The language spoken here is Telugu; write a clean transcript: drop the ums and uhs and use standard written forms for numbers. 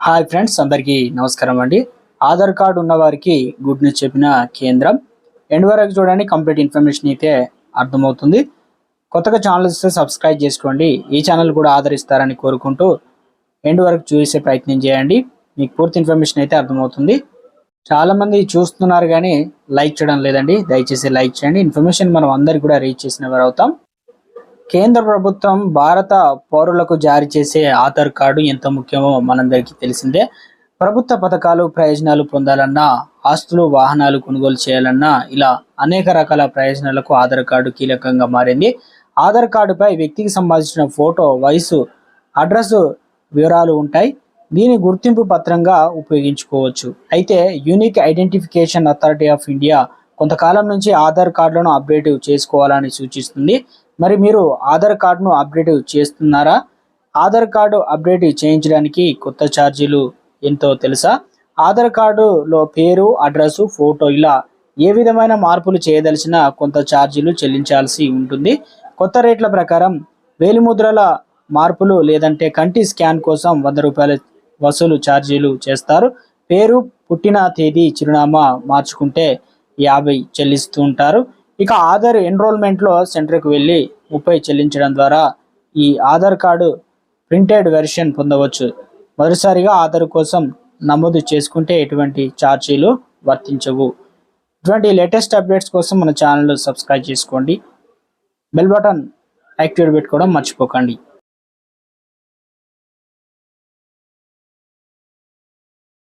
హాయ్ ఫ్రెండ్స్, అందరికీ నమస్కారం అండి. ఆధార్ కార్డు ఉన్న వారికి గుడ్ న్యూస్ చెప్పిన కేంద్రం. ఎండ్ వరకు చూడండి, కంప్లీట్ ఇన్ఫర్మేషన్ అయితే అర్థమవుతుంది. కొత్తగా ఛానల్ ఇస్తే సబ్స్క్రైబ్ చేసుకోండి. ఈ ఛానల్ కూడా ఆదరిస్తారని కోరుకుంటూ ఎండ్ వరకు చూసే ప్రయత్నం చేయండి. మీకు పూర్తి ఇన్ఫర్మేషన్ అయితే అర్థమవుతుంది. చాలామంది చూస్తున్నారు కానీ లైక్ చేయడం లేదండి. దయచేసి లైక్ చేయండి. ఇన్ఫర్మేషన్ మనం అందరికి కూడా రీచ్ చేసిన వారు అవుతాం. కేంద్ర ప్రభుత్వం భారత పౌరులకు జారీ చేసే ఆధార్ కార్డు ఎంత ముఖ్యమో మనందరికీ తెలిసిందే. ప్రభుత్వ పథకాలు ప్రయోజనాలు పొందాలన్నా, ఆస్తులు వాహనాలు కొనుగోలు చేయాలన్నా ఇలా అనేక రకాల ప్రయోజనాలకు ఆధార్ కార్డు కీలకంగా మారింది. ఆధార్ కార్డుపై వ్యక్తికి సంబంధించిన ఫోటో, వయసు, అడ్రస్ వివరాలు ఉంటాయి. దీని గుర్తింపు పత్రంగా ఉపయోగించుకోవచ్చు. అయితే unique identification authority of India కొంతకాలం నుంచి ఆధార్ కార్డులను అప్డేట్ చేసుకోవాలని సూచిస్తుంది. మరి మీరు ఆధార్ కార్డును అప్డేట్ చేస్తున్నారా? ఆధార్ కార్డు అప్డేట్ చేయించడానికి కొత్త ఛార్జీలు ఎంతో తెలుసా? ఆధార్ కార్డులో పేరు, అడ్రస్, ఫోటో ఇలా ఏ విధమైన మార్పులు చేయదలిచినా కొంత ఛార్జీలు చెల్లించాల్సి ఉంటుంది. కొత్త రేట్ల ప్రకారం వేలిముద్రల మార్పులు లేదంటే కంటి స్కాన్ కోసం ₹100 వసూలు ఛార్జీలు చేస్తారు. పేరు, పుట్టిన తేదీ, చిరునామా మార్చుకుంటే 50 చెల్లిస్తూ ఉంటారు. ఇక ఆధార్ ఎన్రోల్మెంట్లో సెంటర్కి వెళ్ళి 30 చెల్లించడం ద్వారా ఈ ఆధార్ కార్డు ప్రింటెడ్ వెర్షన్ పొందవచ్చు. మొదటిసారిగా ఆధార్ కోసం నమోదు చేసుకుంటే ఎటువంటి ఛార్జీలు వర్తించవు. ఇటువంటి లేటెస్ట్ అప్డేట్స్ కోసం మన ఛానల్ సబ్స్క్రైబ్ చేసుకోండి. బెల్ బటన్ యాక్టివేట్ పెట్టుకోవడం మర్చిపోకండి.